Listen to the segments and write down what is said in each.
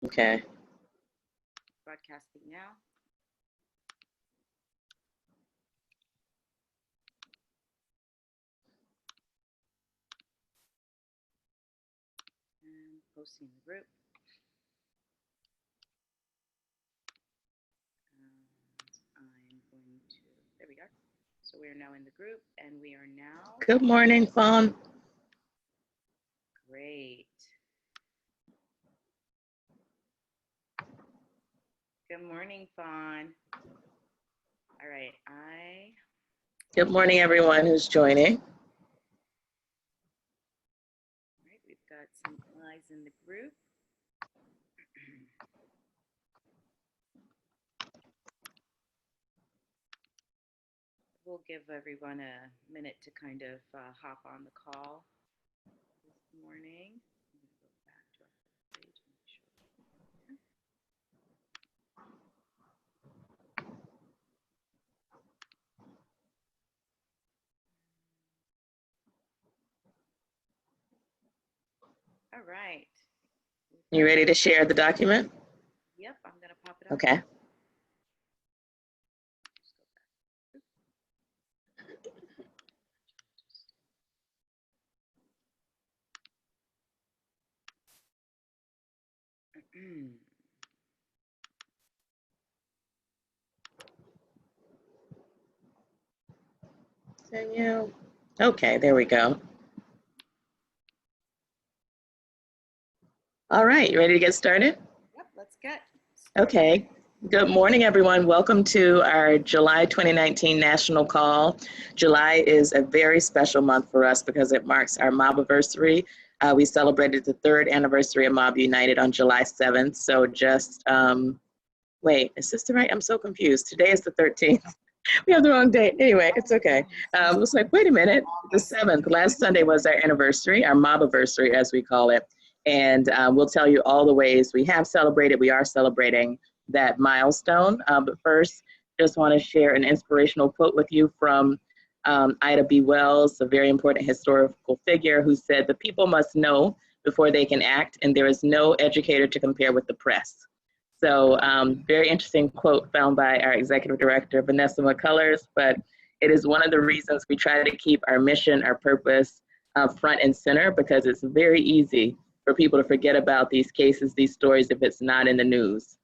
Okay. Broadcasting now. And posting the group. I'm going to, there we go. So we are now in the group and we are now. Good morning, Fawn. Great. Good morning, Fawn. All right, Good morning, everyone who's joining. All right, we've got some eyes in the group. We'll give everyone a minute to kind of hop on the call this morning. I'm going to go back to our page and make sure. All right. You ready to share the document? Yep, I'm going to pop it up. Okay. Okay, there we go. All right, you ready to get started? Yep, let's get started. Okay. Good morning, everyone. Welcome to our July 2019 National Call. July is a very special month for us because it marks our MOBBiversary. We celebrated the 3rd anniversary of MOBB United on July 7th. So just, wait, is this the right? I'm so confused. Today is the 13th. We have the wrong date. Anyway, it's okay. I was like, wait a minute, the 7th. Last Sunday was our anniversary, our MOBBiversary, as we call it. And we'll tell you all the ways we have celebrated, we are celebrating that milestone. But first, just want to share an inspirational quote with you from Ida B. Wells, a very important historical figure who said, "The people must know before they can act, and there is no educator to compare with the press." So very interesting quote found by our executive director, Vanessa McCullers, but it is one of the reasons we try to keep our mission, our purpose front and center, because it's very easy for people to forget about these cases, these stories, if it's not in the news.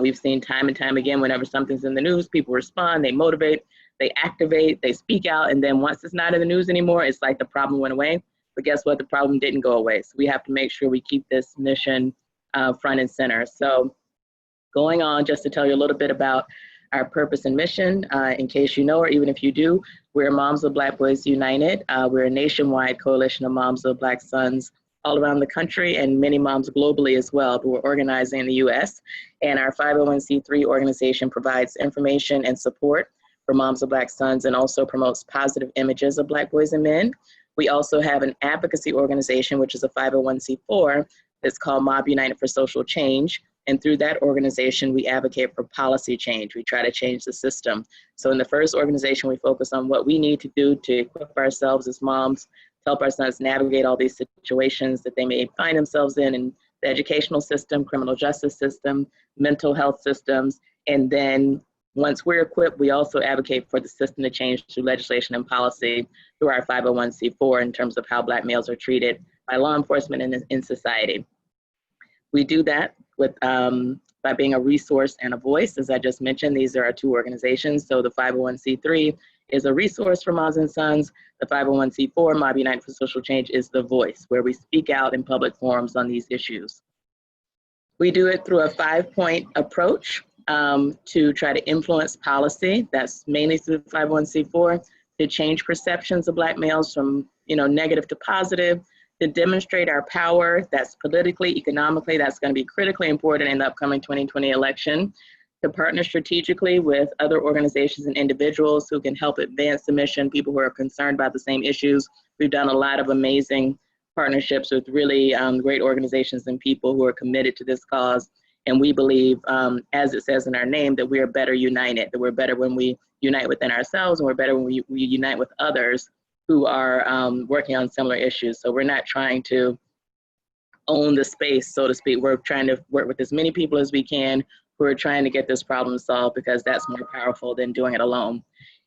We've seen time and time again, whenever something's in the news, people respond, they motivate, they activate, they speak out, and then once it's not in the news anymore, it's like the problem went away. But guess what? The problem didn't go away. So we have to make sure we keep this mission front and center. So going on, just to tell you a little bit about our purpose and mission, in case you know, or even if you do, we're Moms of Black Boys United. We're a nationwide coalition of moms of Black sons all around the country and many moms globally as well, but we're organizing in the US. And our 501c3 organization provides information and support for moms of Black sons and also promotes positive images of Black boys and men. We also have an advocacy organization, which is a 501c4, that's called MOBB United for Social Change. And through that organization, we advocate for policy change. We try to change the system. So in the first organization, we focus on what we need to do to equip ourselves as moms, to help our sons navigate all these situations that they may find themselves in the educational system, criminal justice system, mental health systems. And then once we're equipped, we also advocate for the system to change through legislation and policy through our 501c4 in terms of how Black males are treated by law enforcement and in society. We do that with by being a resource and a voice. As I just mentioned, these are our two organizations. So the 501c3 is a resource for moms and sons. The 501c4, MOBB United for Social Change, is the voice, where we speak out in public forums on these issues. We do it through a 5-point approach to try to influence policy. That's mainly through the 501c4, to change perceptions of Black males from negative to positive, to demonstrate our power. That's politically, economically, that's going to be critically important in the upcoming 2020 election, to partner strategically with other organizations and individuals who can help advance the mission, people who are concerned about the same issues. We've done a lot of amazing partnerships with really great organizations and people who are committed to this cause. And we believe, as it says in our name, that we are better united, that we're better when we unite within ourselves, and we're better when we unite with others who are working on similar issues. So we're not trying to own the space, so to speak. We're trying to work with as many people as we can who are trying to get this problem solved, because that's more powerful than doing it alone.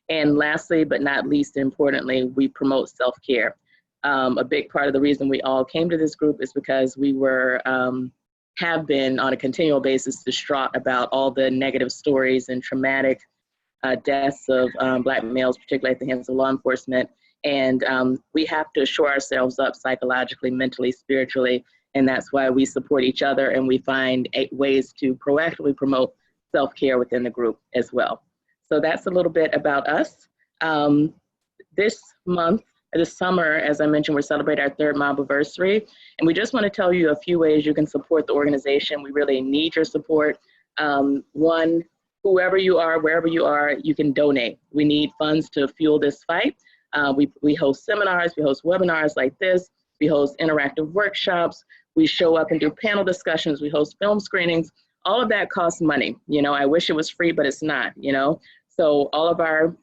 And lastly, but not least importantly, we promote self-care. A big part of the reason we all came to this group is because we have been on a continual basis distraught about all the negative stories and traumatic deaths of Black males, particularly at the hands of law enforcement. And we have to shore ourselves up psychologically, mentally, spiritually. And that's why we support each other, and we find ways to proactively promote self-care within the group as well. So that's a little bit about us. This summer, as I mentioned, we're celebrating our third MOBBiversary. And we just want to tell you a few ways you can support the organization. We really need your support. One, whoever you are, wherever you are, you can donate. We need funds to fuel this fight. We host seminars, we host webinars like this, we host interactive workshops, we show up and do panel discussions, we host film screenings. All of that costs money. You know, I wish it was free, but it's not, you know. So all of our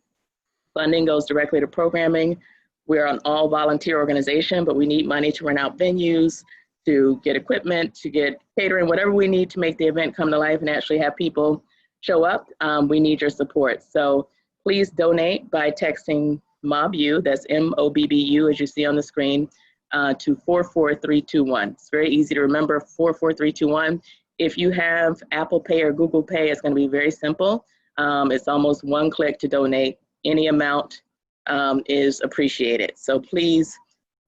funding goes directly to programming. We're an all volunteer organization, but we need money to rent out venues, to get equipment, to get catering, whatever we need to make the event come to life and actually have people show up. We need your support. So please donate by texting MOBBU, that's MOBBU, as you see on the screen, to 44321. It's very easy to remember, 44321. If you have Apple Pay or Google Pay, it's going to be very simple. It's almost one click to donate. Any amount is appreciated. So please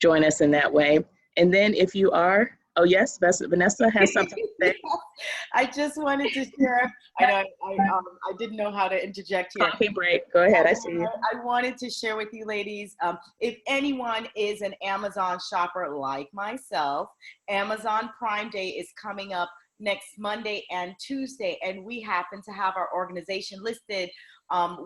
join us in that way. And then if you are, oh yes, Vanessa has something to say. I just wanted to share, I know I didn't know how to interject here. Coffee break, go ahead, I see you. I wanted to share with you ladies, if anyone is an Amazon shopper like myself, Amazon Prime Day is coming up next Monday and Tuesday, and we happen to have our organization listed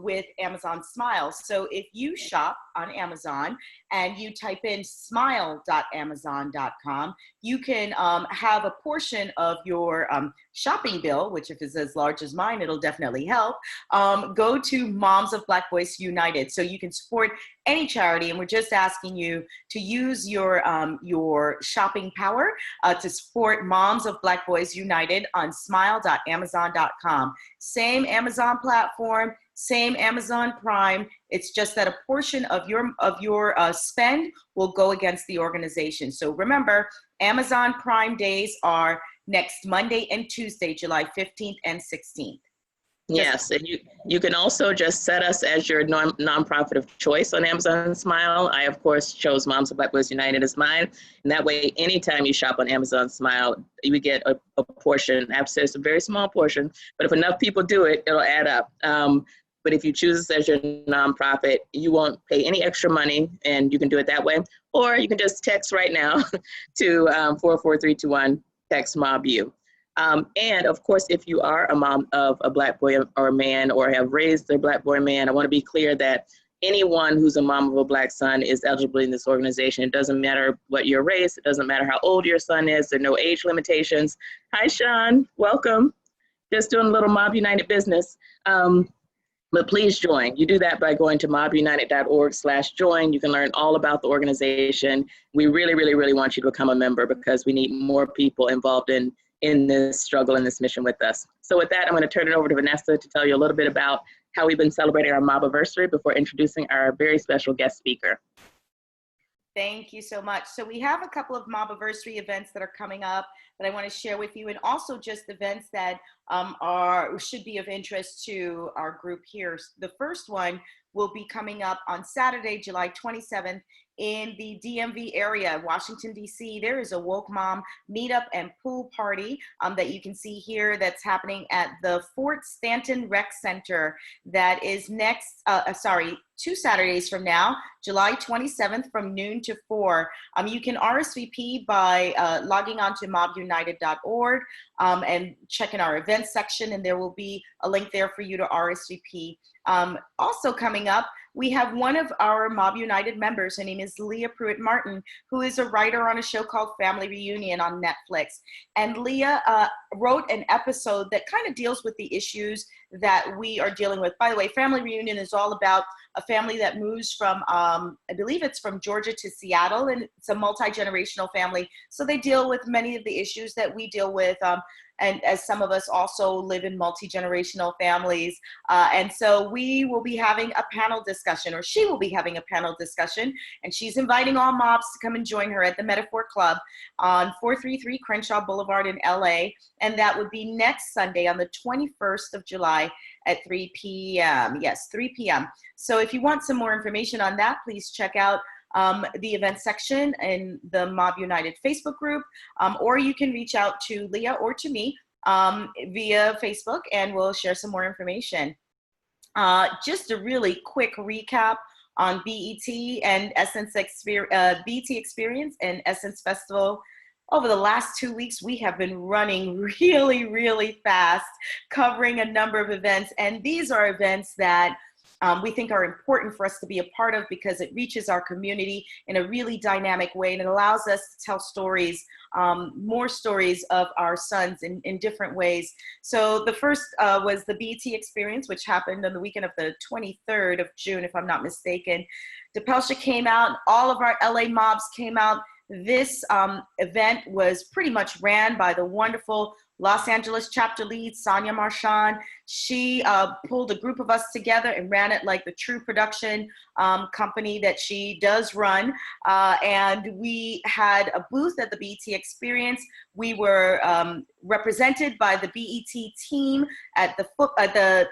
with Amazon Smile. So if you shop on Amazon and you type in smile.amazon.com, you can have a portion of your shopping bill, which if it's as large as mine, it'll definitely help, go to Moms of Black Boys United. So you can support any charity, and we're just asking you to use your shopping power to support Moms of Black Boys United on smile.amazon.com. Same Amazon platform, same Amazon Prime. It's just that a portion of your spend will go against the organization. So remember, Amazon Prime days are next Monday and Tuesday, July 15th and 16th. Yes, and you can also just set us as your nonprofit of choice on Amazon Smile. I, of course, chose Moms of Black Boys United as mine. And that way, anytime you shop on Amazon Smile, you get a portion. I have to say it's a very small portion, but if enough people do it, it'll add up. But if you choose us as your nonprofit, you won't pay any extra money, and you can do it that way. Or you can just text right now to 44321, text MOBBU. And of course, if you are a mom of a Black boy or a man, or have raised a Black boy or man, I want to be clear that anyone who's a mom of a Black son is eligible in this organization. It doesn't matter what your race, it doesn't matter how old your son is, there are no age limitations. Hi, Shaun, welcome. Just doing a little MOBB United business. But please join. You do that by going to mobbunited.org/join. You can learn all about the organization. We really, really, really want you to become a member, because we need more people involved in this struggle and this mission with us. So with that, I'm going to turn it over to Vanessa to tell you a little bit about how we've been celebrating our MOBBiversary before introducing our very special guest speaker. Thank you so much. So we have a couple of MOBBiversary events that are coming up that I want to share with you, and also just events that should be of interest to our group here. The first one will be coming up on Saturday, July 27th in the DMV area, Washington, D.C. There is a Woke Mom meetup and pool party that you can see here that's happening at the Fort Stanton Rec Center. That is next, 2 Saturdays from now, July 27th from noon to 4. You can RSVP by logging on to mobbunited.org and checking our events section, and there will be a link there for you to RSVP. Also coming up, we have one of our MOBB United members. Her name is Leah Pruitt-Martin, who is a writer on a show called Family Reunion on Netflix. And Leah wrote an episode that kind of deals with the issues that we are dealing with. By the way, Family Reunion is all about a family that moves from, I believe it's from Georgia to Seattle, and it's a multi-generational family. So they deal with many of the issues that we deal with. And as some of us also live in multi-generational families. And so we will be having a panel discussion, or she will be having a panel discussion, and she's inviting all mobs to come and join her at the Metaphor Club on 433 Crenshaw Boulevard in LA. And that would be next Sunday on the 21st of July at 3 p.m. Yes, 3 p.m. So if you want some more information on that, please check out the event section in the MOBB United Facebook group, or you can reach out to Leah or to me via Facebook, and we'll share some more information. Just a really quick recap on BET and BET Experience and Essence Festival. Over the last 2 weeks, we have been running really, really fast, covering a number of events, and these are events that we think are important for us to be a part of because it reaches our community in a really dynamic way, and it allows us to tell stories, more stories of our sons in different ways. So the first was the BET Experience, which happened on the weekend of the 23rd of June, if I'm not mistaken. DePelsha came out, all of our LA mobs came out. This event was pretty much ran by the wonderful Los Angeles chapter lead, Sonia Marchand. She pulled a group of us together and ran it like the true production company that she does run. And we had a booth at the BET Experience. We were represented by the BET team at the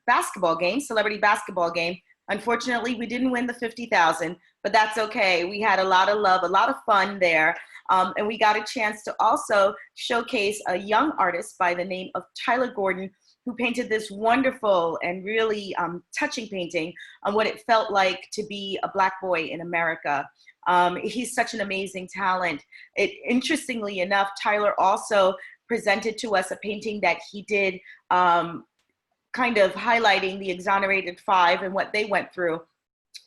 basketball game, celebrity basketball game. Unfortunately, we didn't win the $50,000, but that's okay. We had a lot of love, a lot of fun there. And we got a chance to also showcase a young artist by the name of Tyler Gordon, who painted this wonderful and really touching painting on what it felt like to be a Black boy in America. He's such an amazing talent. Interestingly enough, Tyler also presented to us a painting that he did kind of highlighting the Exonerated Five and what they went through,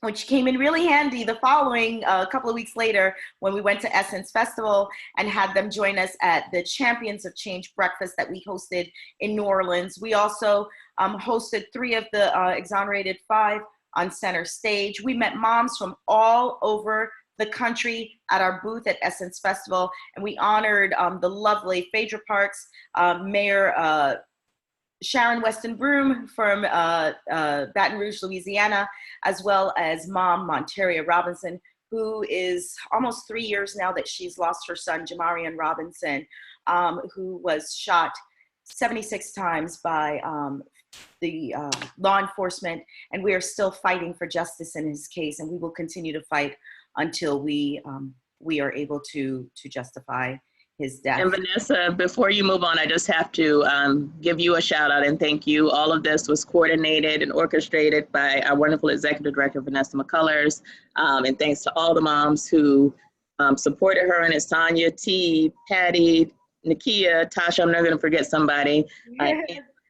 which came in really handy the following couple of weeks later when we went to Essence Festival and had them join us at the Champions of Change breakfast that we hosted in New Orleans. We also hosted 3 of the Exonerated Five on center stage. We met moms from all over the country at our booth at Essence Festival, and we honored the lovely Phaedra Parks, Mayor Sharon Weston Broome from Baton Rouge, Louisiana, as well as Mom Monteria Robinson, who is almost 3 years now that she's lost her son, Jamarian Robinson, who was shot 76 times by the law enforcement, and we are still fighting for justice in his case, and we will continue to fight until we are able to justify his death. And Vanessa, before you move on, I just have to give you a shout out and thank you. All of this was coordinated and orchestrated by our wonderful executive director, Vanessa McCullers. And thanks to all the moms who supported her, and it's Tanya, T, Patty, Nakia, Tasha, I'm never gonna forget somebody.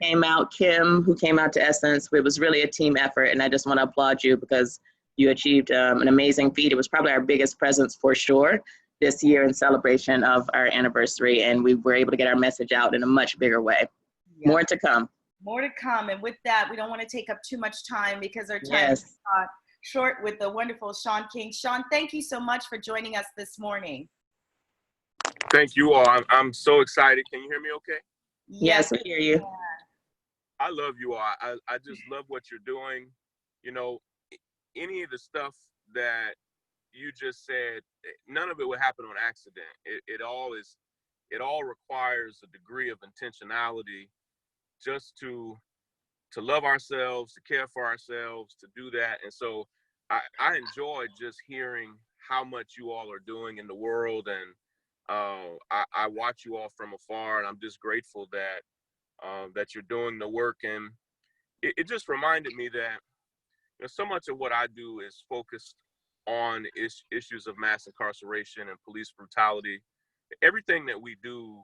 Came out, Kim, who came out to Essence. It was really a team effort, and I just wanna applaud you because you achieved an amazing feat. It was probably our biggest presence for sure this year in celebration of our anniversary, and we were able to get our message out in a much bigger way. Yeah. More to come. More to come, and with that, we don't want to take up too much time because our time is short with the wonderful Shaun King. Shaun, thank you so much for joining us this morning. Thank you all. I'm so excited. Can you hear me okay? Yes, we hear you. Yeah. I love you all. I just love what you're doing. You know, any of the stuff that you just said, none of it would happen on accident. It all requires a degree of intentionality just to love ourselves, to care for ourselves, to do that. And so I enjoy just hearing how much you all are doing in the world. And I watch you all from afar, and I'm just grateful that you're doing the work. And it just reminded me that, you know, so much of what I do is focused on issues of mass incarceration and police brutality. Everything that we do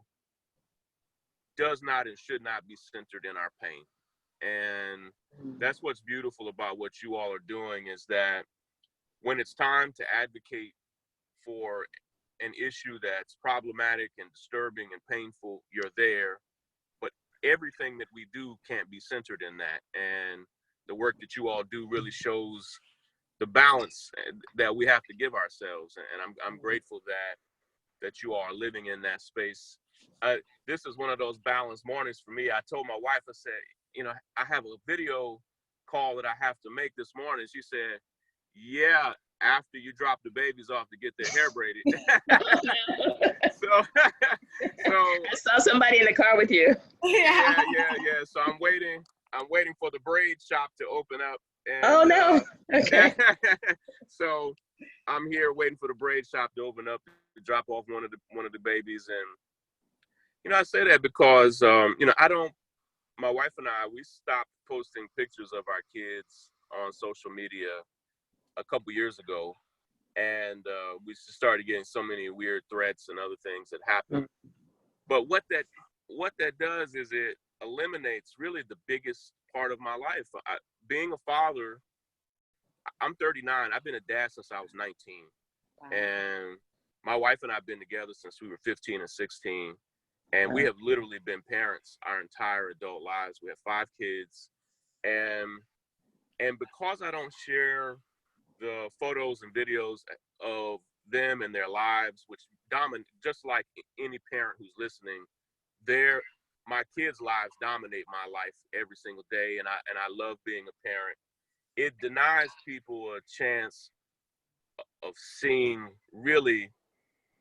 does not and should not be centered in our pain. And that's what's beautiful about what you all are doing, is that when it's time to advocate for an issue that's problematic and disturbing and painful, you're there. But everything that we do can't be centered in that. And the work that you all do really shows the balance that we have to give ourselves. And I'm grateful that you all are living in that space. This is one of those balanced mornings for me. I told my wife, I said, you know, I have a video call that I have to make this morning. She said, yeah, after you drop the babies off to get their hair braided. so I saw somebody in the car with you. yeah. So I'm waiting for the braid shop to open up. And, Oh no. Okay. So I'm here waiting for the braid shop to open up to drop off one of the babies. And you know, I say that because you know, my wife and I, we stopped posting pictures of our kids on social media a couple years ago, and we started getting so many weird threats and other things that happen. But what that does is it eliminates really the biggest part of my life. Being a father, I'm 39. I've been a dad since I was 19. Wow. And my wife and I have been together since we were 15 and 16. And we have literally been parents our entire adult lives. We have 5 kids. And because I don't share the photos and videos of them and their lives, which dominate, just like any parent who's listening, my kids' lives dominate my life every single day, and I love being a parent. It denies people a chance of seeing really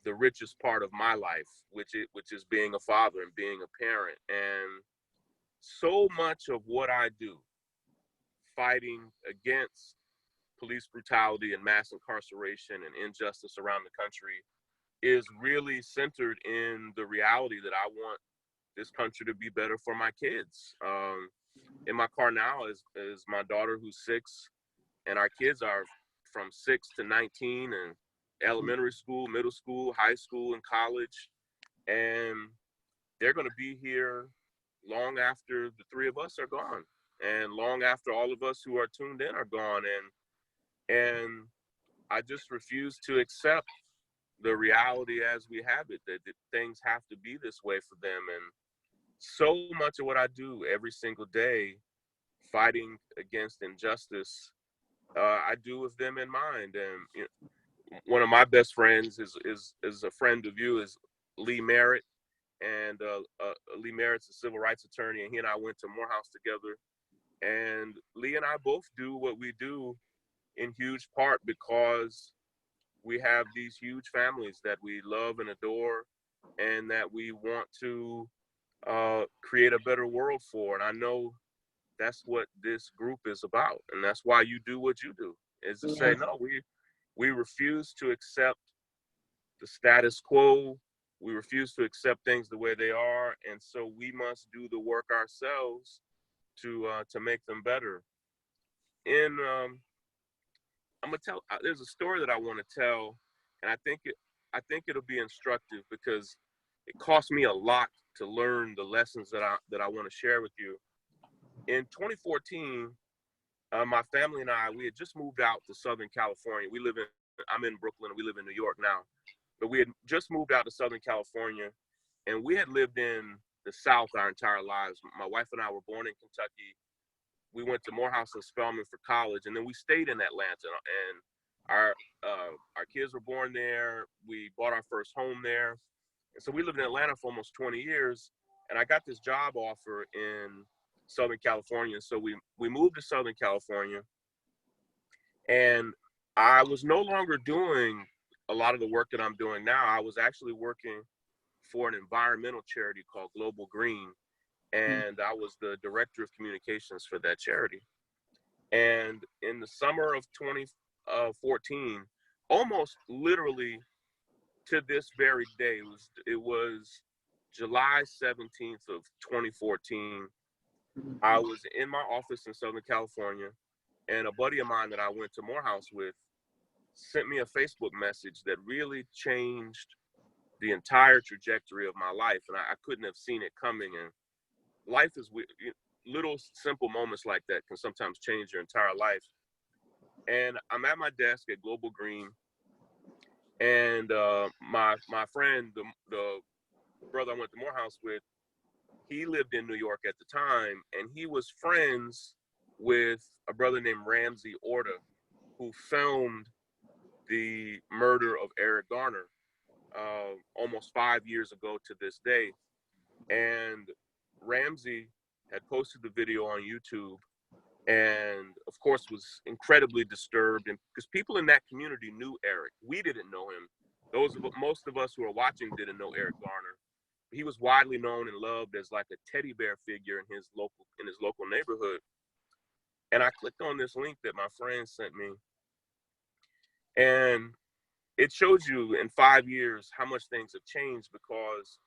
the richest part of my life, which is being a father and being a parent. And so much of what I do, fighting against police brutality and mass incarceration and injustice around the country, is really centered in the reality that I want this country to be better for my kids. In my car now is my daughter, who's 6, and our kids are from 6 to 19, and elementary school, middle school, high school, and college. And they're going to be here long after the 3 of us are gone, and long after all of us who are tuned in are gone. And I just refuse to accept the reality as we have it, that things have to be this way for them. And so much of what I do every single day, fighting against injustice, I do with them in mind. And you know, one of my best friends is a friend of you, is Lee Merritt. And Lee Merritt's a civil rights attorney, and he and I went to Morehouse together. And Lee and I both do what we do in huge part because we have these huge families that we love and adore, and that we want to create a better world for. And I know that's what this group is about, and that's why you do what you do, is to say, no, we refuse to accept the status quo. We refuse to accept things the way they are, and so we must do the work ourselves to make them better. And I'm gonna tell. There's a story that I want to tell, and I think it'll be instructive because it cost me a lot to learn the lessons that I want to share with you. In 2014, my family and I, we had just moved out to Southern California. I'm in Brooklyn, and we live in New York now, but we had just moved out to Southern California, and we had lived in the South our entire lives. My wife and I were born in Kentucky. We went to Morehouse and Spelman for college, and then we stayed in Atlanta. And our kids were born there. We bought our first home there, and so we lived in Atlanta for almost 20 years. And I got this job offer in Southern California, so we moved to Southern California, and I was no longer doing a lot of the work that I'm doing now. I was actually working for an environmental charity called Global Green, and I was the director of communications for that charity. And in the summer of 2014, almost literally to this very day, it was July 17th of 2014. I was in my office in Southern California, and a buddy of mine that I went to Morehouse with sent me a Facebook message that really changed the entire trajectory of my life, and I couldn't have seen it coming. And life is weird. Little simple moments like that can sometimes change your entire life. And I'm at my desk at Global Green, and my friend, the brother I went to Morehouse with, he lived in New York at the time, and he was friends with a brother named Ramsey Orta, who filmed the murder of Eric Garner almost 5 years ago to this day. And Ramsey had posted the video on YouTube, and of course was incredibly disturbed, and because people in that community knew Eric. We didn't know him. Most of us who are watching didn't know Eric Garner. He was widely known and loved as like a teddy bear figure in his local neighborhood. And I clicked on this link that my friend sent me, and it shows you in 5 years how much things have changed, because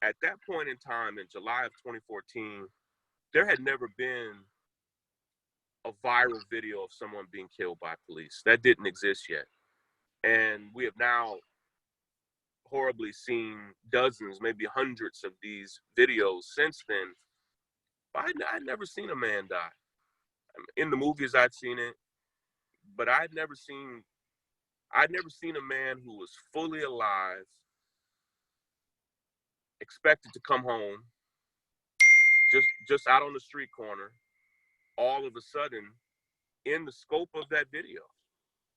at that point in time, in July of 2014, there had never been a viral video of someone being killed by police. That didn't exist yet. And we have now horribly seen dozens, maybe hundreds of these videos since then. But I'd never seen a man die. In the movies, I'd seen it, but I'd never seen a man who was fully alive, expected to come home, just out on the street corner, all of a sudden, in the scope of that video,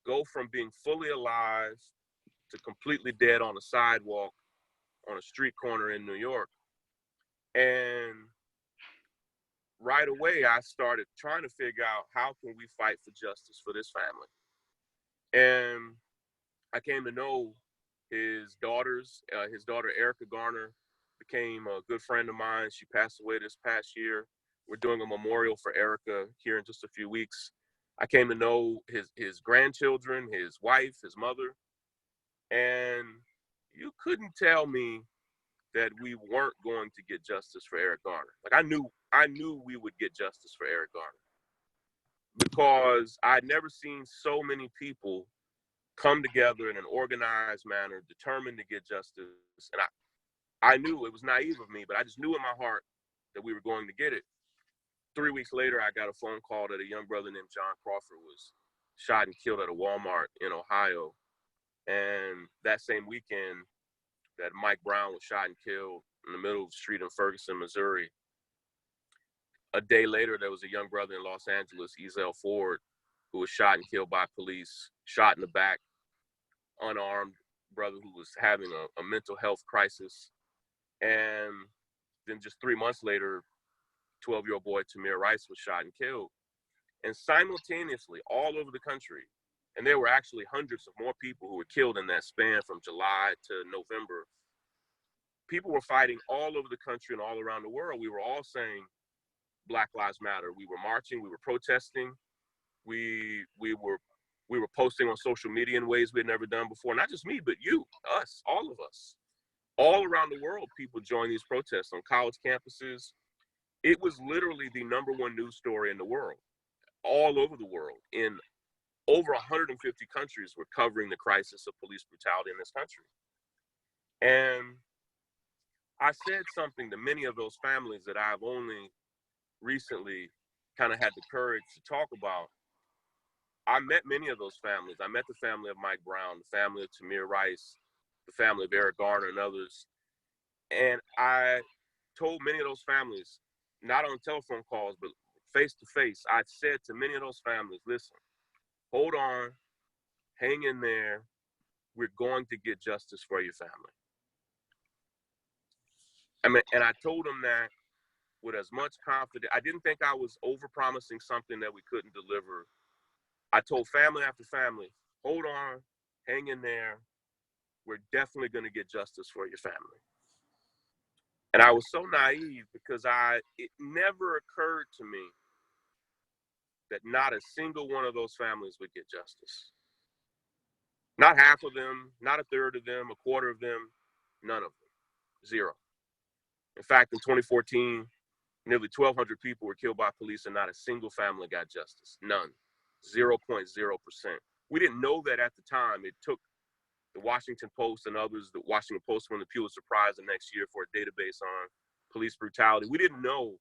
go from being fully alive to completely dead on a sidewalk on a street corner in New York. And right away, I started trying to figure out, how can we fight for justice for this family? And I came to know his daughter Erica Garner became a good friend of mine. She passed away this past year. We're doing a memorial for Erica here in just a few weeks. I came to know his grandchildren, his wife, his mother, and you couldn't tell me that we weren't going to get justice for Eric Garner. Like, I knew we would get justice for Eric Garner, because I'd never seen so many people come together in an organized manner, determined to get justice. And I knew, it was naive of me, but I just knew in my heart that we were going to get it. 3 weeks later, I got a phone call that a young brother named John Crawford was shot and killed at a Walmart in Ohio. And that same weekend that Mike Brown was shot and killed in the middle of the street in Ferguson, Missouri, a day later, there was a young brother in Los Angeles, Ezell Ford, who was shot and killed by police, shot in the back, unarmed brother who was having a mental health crisis. And then just 3 months later, 12-year-old boy Tamir Rice was shot and killed. And simultaneously, all over the country, and there were actually hundreds of more people who were killed in that span from July to November, people were fighting all over the country and all around the world. We were all saying Black Lives Matter. We were marching, we were protesting, we were posting on social media in ways we had never done before. Not just me, but you, us, all of us. All around the world, people joined these protests on college campuses. It was literally the #1 news story in the world. All over the world, in over 150 countries, were covering the crisis of police brutality in this country. And I said something to many of those families that I've only recently kind of had the courage to talk about. I met many of those families. I met the family of Mike Brown, the family of Tamir Rice, the family of Eric Garner, and others. And I told many of those families, not on telephone calls, but face to face, I said to many of those families, listen, hold on, hang in there. We're going to get justice for your family. And I told them that with as much confidence. I didn't think I was overpromising something that we couldn't deliver. I told family after family, hold on, hang in there. We're definitely going to get justice for your family. And I was so naive, because it never occurred to me that not a single one of those families would get justice. Not half of them, not a third of them, a quarter of them, none of them, zero. In fact, in 2014, nearly 1,200 people were killed by police and not a single family got justice, none, 0.0%. We didn't know that at the time. It took the Washington Post and others, the Washington Post won the Pulitzer Prize the next year for a database on police brutality. We didn't know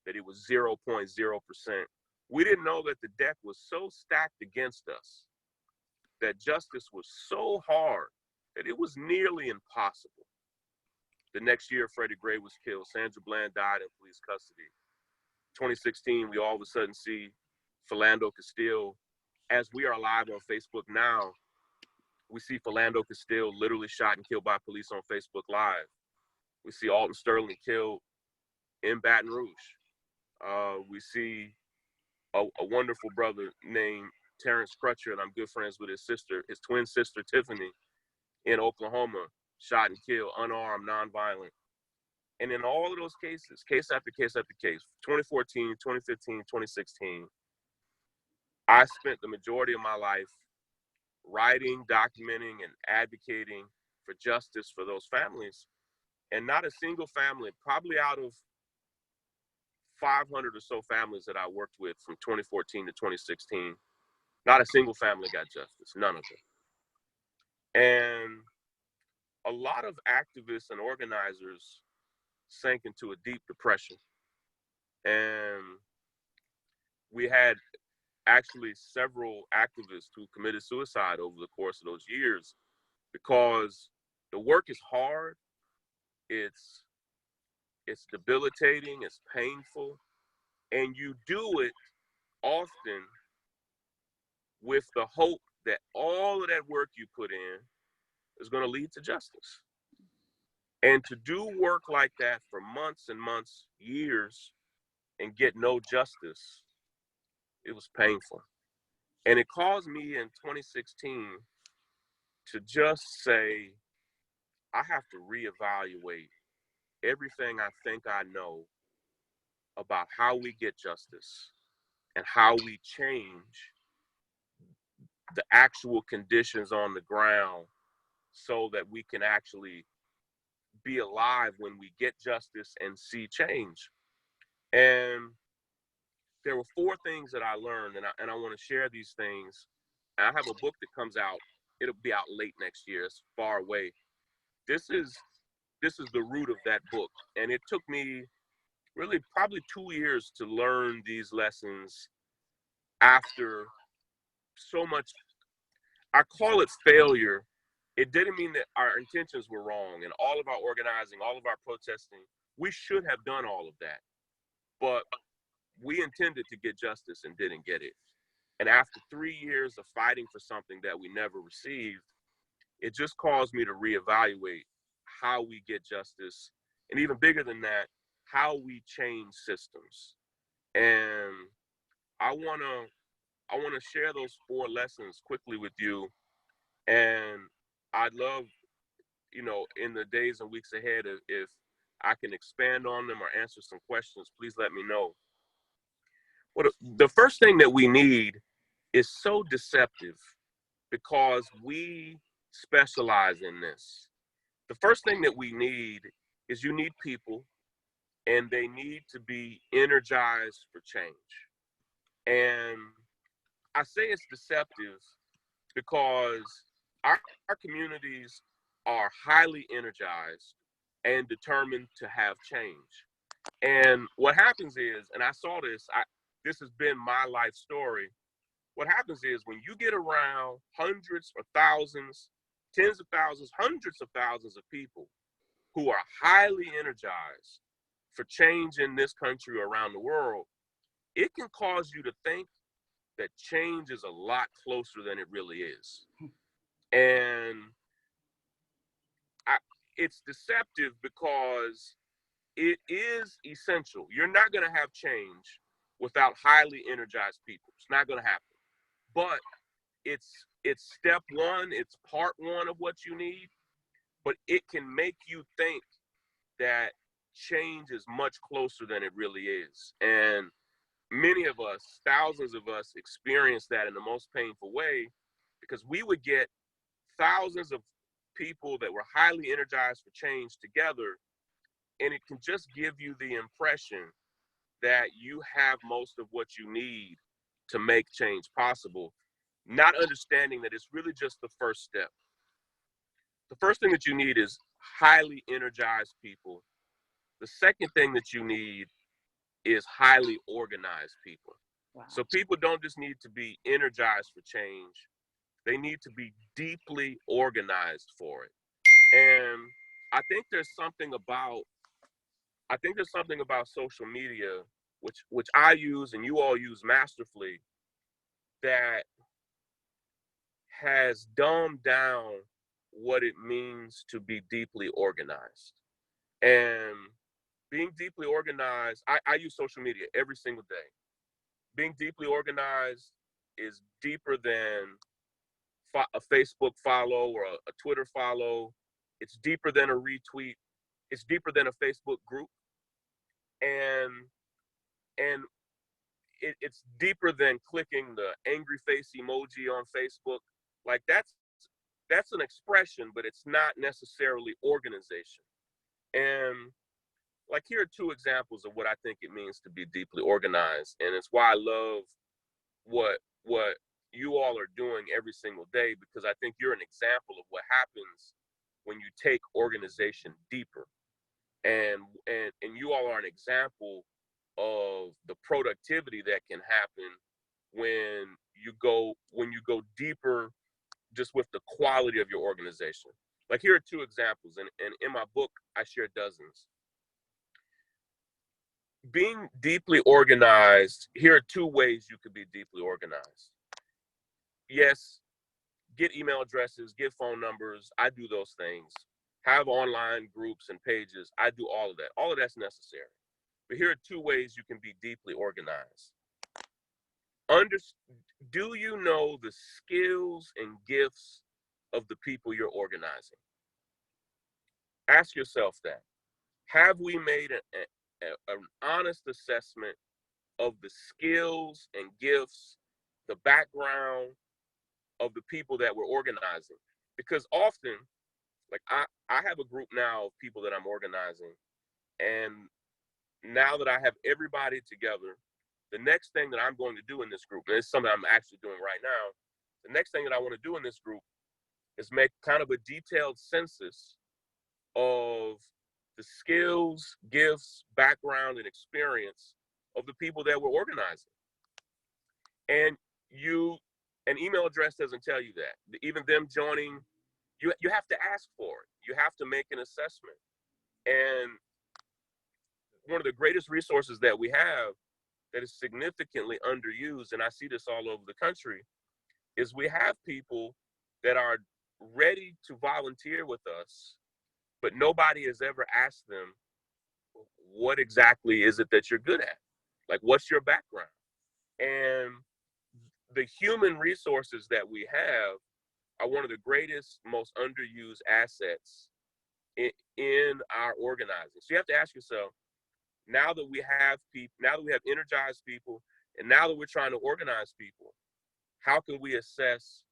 that it was 0.0%. We didn't know that the deck was so stacked against us, that justice was so hard that it was nearly impossible. The next year, Freddie Gray was killed. Sandra Bland died in police custody. 2016, we all of a sudden see Philando Castile. As we are live on Facebook now, we see Philando Castile literally shot and killed by police on Facebook Live. We see Alton Sterling killed in Baton Rouge. We see a wonderful brother named Terrence Crutcher, and I'm good friends with his sister, his twin sister, Tiffany, in Oklahoma, shot and killed, unarmed, nonviolent. And in all of those cases, case after case after case, 2014, 2015, 2016, I spent the majority of my life writing, documenting, and advocating for justice for those families. And not a single family, probably out of 500 or so families that I worked with from 2014 to 2016, not a single family got justice, none of them. And a lot of activists and organizers sank into a deep depression. And we had actually several activists who committed suicide over the course of those years because the work is hard, it's debilitating, it's painful, and you do it often with the hope that all of that work you put in is going to lead to justice. And to do work like that for months and months, years, and get no justice, it was painful. And it caused me in 2016 to just say, I have to reevaluate everything I think I know about how we get justice and how we change the actual conditions on the ground so that we can actually be alive when we get justice and see change. And there were 4 things that I learned, and I want to share these things. And I have a book that comes out. It'll be out late next year. It's far away. This is the root of that book. And it took me really probably 2 years to learn these lessons after so much, I call it failure. It didn't mean that our intentions were wrong, and all of our organizing, all of our protesting, we should have done all of that. But we intended to get justice and didn't get it. And after 3 years of fighting for something that we never received, it just caused me to reevaluate how we get justice. And even bigger than that, how we change systems. And I wanna share those 4 lessons quickly with you. And I'd love, in the days and weeks ahead, if I can expand on them or answer some questions, please let me know. The first thing that we need is so deceptive because we specialize in this. The first thing that we need is you need people, and they need to be energized for change. And I say it's deceptive because our communities are highly energized and determined to have change. And what happens is, and I saw this, this has been my life story. What happens is when you get around hundreds or thousands, tens of thousands, hundreds of thousands of people who are highly energized for change in this country or around the world, it can cause you to think that change is a lot closer than it really is. And it's deceptive because it is essential. You're not going to have change without highly energized people. It's not going to happen. But it's step 1, it's part 1 of what you need, but it can make you think that change is much closer than it really is. And many of us, thousands of us, experience that in the most painful way because we would get thousands of people that were highly energized for change together, and it can just give you the impression that you have most of what you need to make change possible, not understanding that it's really just the first step. The first thing that you need is highly energized people. The second thing that you need is highly organized people. Wow. So people don't just need to be energized for change. They need to be deeply organized for it. And I think there's something about social media which I use and you all use masterfully, that has dumbed down what it means to be deeply organized. And being deeply organized, I use social media every single day. Being deeply organized is deeper than a Facebook follow or a Twitter follow. It's deeper than a retweet. It's deeper than a Facebook group. And it's deeper than clicking the angry face emoji on Facebook. Like that's an expression, but it's not necessarily organization. And like, here are two examples of what I think it means to be deeply organized. And it's why I love what you all are doing every single day, because I think you're an example of what happens when you take organization deeper. And you all are an example of the productivity that can happen when you go deeper just with the quality of your organization. Like, here are two examples, and in my book I share dozens. Being deeply organized, here are two ways you could be deeply organized. Yes, get email addresses, get phone numbers. I do those things. Have online groups and pages. I do all of that. All of that's necessary. But here are two ways you can be deeply organized. Do you know the skills and gifts of the people you're organizing? Ask yourself that. Have we made an honest assessment of the skills and gifts, the background of the people that we're organizing? Because often, like, I have a group now of people that I'm organizing, and now that I have everybody together, the next thing that I'm going to do in this group, and it's something I'm actually doing right now, the next thing that I want to do in this group is make kind of a detailed census of the skills, gifts, background, and experience of the people that we're organizing. And an email address doesn't tell you that. Even them joining, you have to ask for it. You have to make an assessment. And one of the greatest resources that we have that is significantly underused, and I see this all over the country, is we have people that are ready to volunteer with us, but nobody has ever asked them, what exactly is it that you're good at? Like, what's your background? And the human resources that we have are one of the greatest, most underused assets in our organizing. So you have to ask yourself, now that we have energized people, and now that we're trying to organize people, how can we assess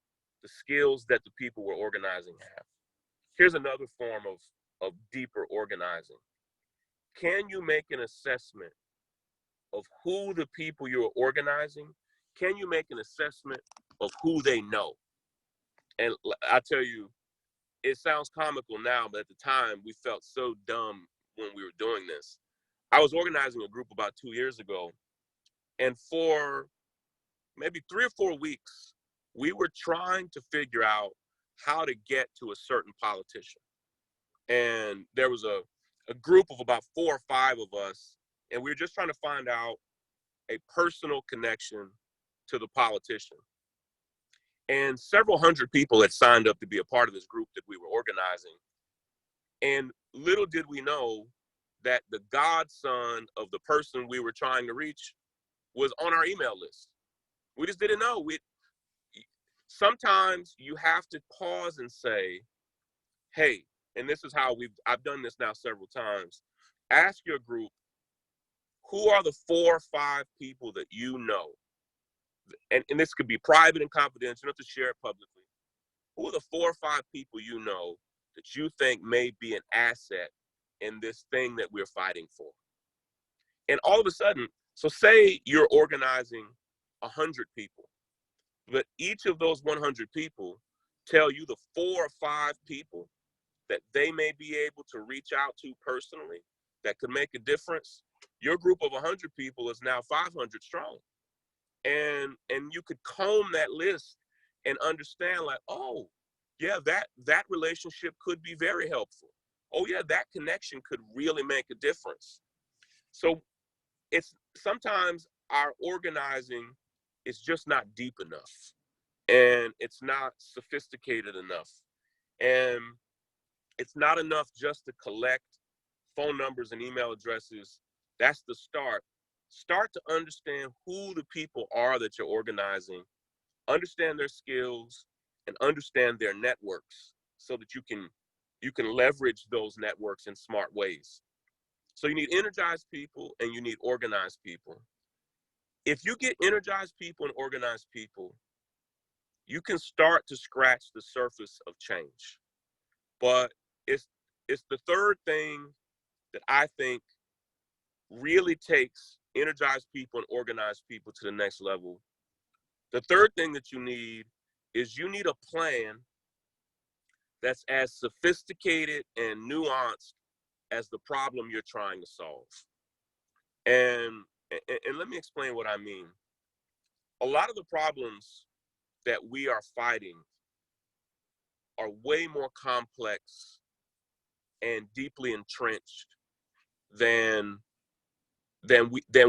the skills that the people we're organizing have? Here's another form of deeper organizing. Can you make an assessment of who the people you're organizing? Can you make an assessment of who they know? And I tell you, it sounds comical now, but at the time we felt so dumb when we were doing this. I was organizing a group about 2 years ago, and for maybe 3 or 4 weeks, we were trying to figure out how to get to a certain politician. And there was a group of about 4 or 5 of us, and we were just trying to find out a personal connection to the politician. And several hundred people had signed up to be a part of this group that we were organizing. And little did we know that the godson of the person we were trying to reach was on our email list. We just didn't know. Sometimes you have to pause and say, hey, and this is how I've done this now several times. Ask your group, who are the 4 or 5 people that you know? And this could be private and confidential, you don't have to share it publicly. Who are the 4 or 5 people you know that you think may be an asset in this thing that we're fighting for? And all of a sudden, so say you're organizing 100 people, but each of those 100 people tell you the 4 or 5 people that they may be able to reach out to personally that could make a difference. Your group of 100 people is now 500 strong. And you could comb that list and understand, like, oh, yeah, that relationship could be very helpful. Oh, yeah, that connection could really make a difference. So it's sometimes our organizing is just not deep enough, and it's not sophisticated enough, and it's not enough just to collect phone numbers and email addresses. That's the start. Start to understand who the people are that you're organizing, understand their skills, and understand their networks so that you can leverage those networks in smart ways. So you need energized people and you need organized people. If you get energized people and organized people, you can start to scratch the surface of change. But it's the third thing that I think really takes energized people and organized people to the next level. The third thing that you need is you need a plan that's as sophisticated and nuanced as the problem you're trying to solve. And, and let me explain what I mean. A lot of the problems that we are fighting are way more complex and deeply entrenched than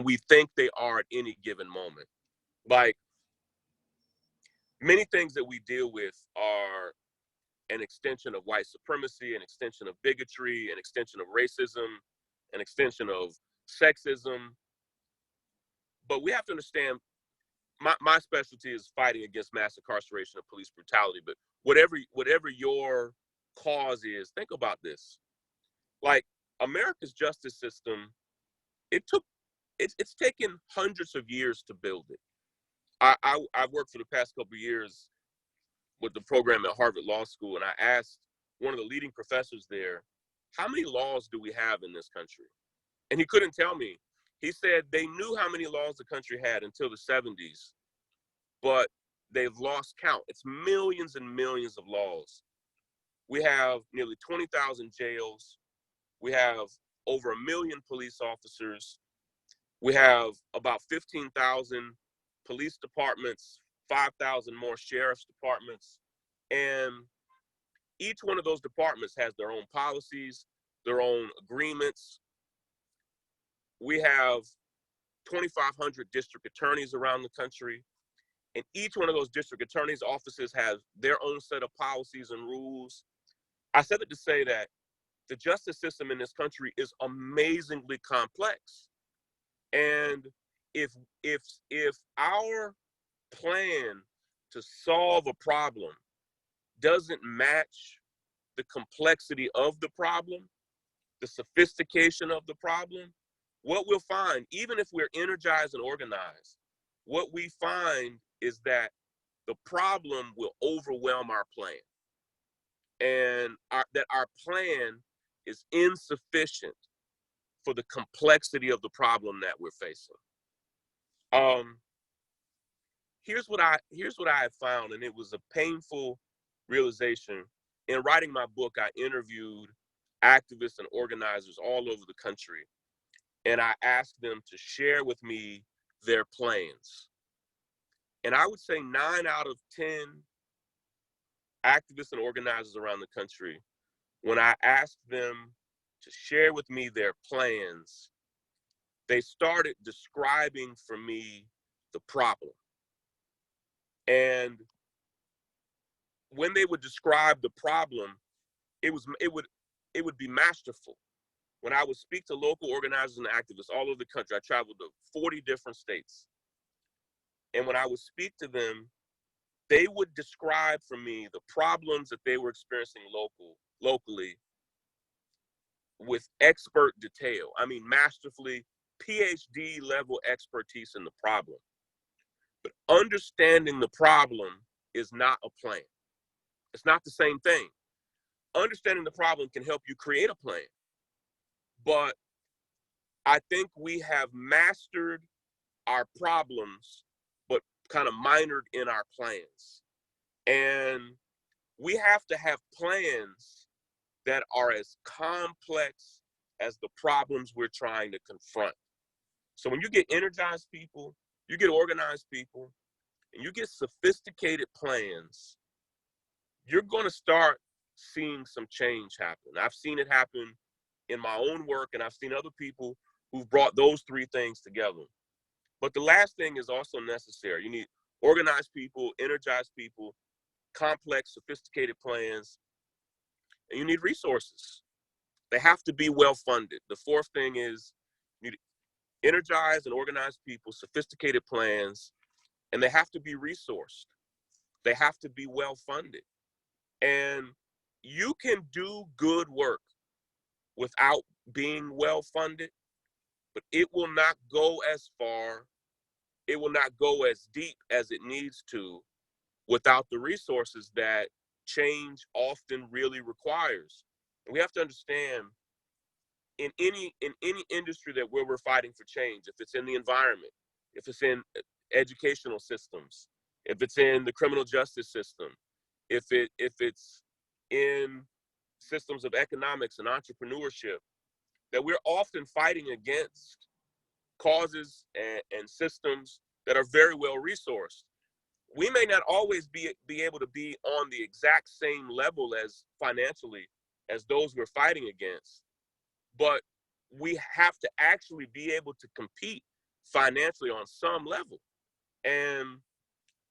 we think they are at any given moment. Like, many things that we deal with are an extension of white supremacy, an extension of bigotry, an extension of racism, an extension of sexism. But we have to understand, my specialty is fighting against mass incarceration and police brutality. But whatever your cause is, think about this. Like, America's justice system, it's taken hundreds of years to build it. I've worked for the past couple of years with the program at Harvard Law School, and I asked one of the leading professors there, how many laws do we have in this country? And he couldn't tell me. He said they knew how many laws the country had until the 70s, but they've lost count. It's millions and millions of laws. We have nearly 20,000 jails. We have over 1 million police officers. We have about 15,000 police departments, 5,000 more sheriff's departments. And each one of those departments has their own policies, their own agreements. We have 2,500 district attorneys around the country. And each one of those district attorneys' offices has their own set of policies and rules. I said it to say that the justice system in this country is amazingly complex. And if our plan to solve a problem doesn't match the complexity of the problem, the sophistication of the problem, what we'll find, even if we're energized and organized, what we find is that the problem will overwhelm our plan, and that our plan is insufficient for the complexity of the problem that we're facing. Here's what I have found, and it was a painful realization. In writing my book, I interviewed activists and organizers all over the country, and I asked them to share with me their plans. And I would say 9 out of 10 activists and organizers around the country, when I asked them to share with me their plans, they started describing for me the problem. And when they would describe the problem, it would be masterful. When I would speak to local organizers and activists all over the country, I traveled to 40 different states. And when I would speak to them, they would describe for me the problems that they were experiencing locally with expert detail. I mean, masterfully, PhD level expertise in the problem. But understanding the problem is not a plan. It's not the same thing. Understanding the problem can help you create a plan. But I think we have mastered our problems, but kind of minored in our plans. And we have to have plans that are as complex as the problems we're trying to confront. So when you get energized people, you get organized people, and you get sophisticated plans, you're going to start seeing some change happen. I've seen it happen in my own work, and I've seen other people who've brought those three things together. But the last thing is also necessary. You need organized people, energized people, complex, sophisticated plans, and you need resources. They have to be well funded. The fourth thing is you need energized and organized people, sophisticated plans, and they have to be resourced. They have to be well funded. And you can do good work without being well funded, but it will not go as far, it will not go as deep as it needs to without the resources that change often really requires. And we have to understand in any industry that where we're fighting for change, if it's in the environment, if it's in educational systems, if it's in the criminal justice system, if it's in systems of economics and entrepreneurship, that we're often fighting against causes and systems that are very well resourced. We may not always be able to be on the exact same level as financially as those we're fighting against, but we have to actually be able to compete financially on some level. And,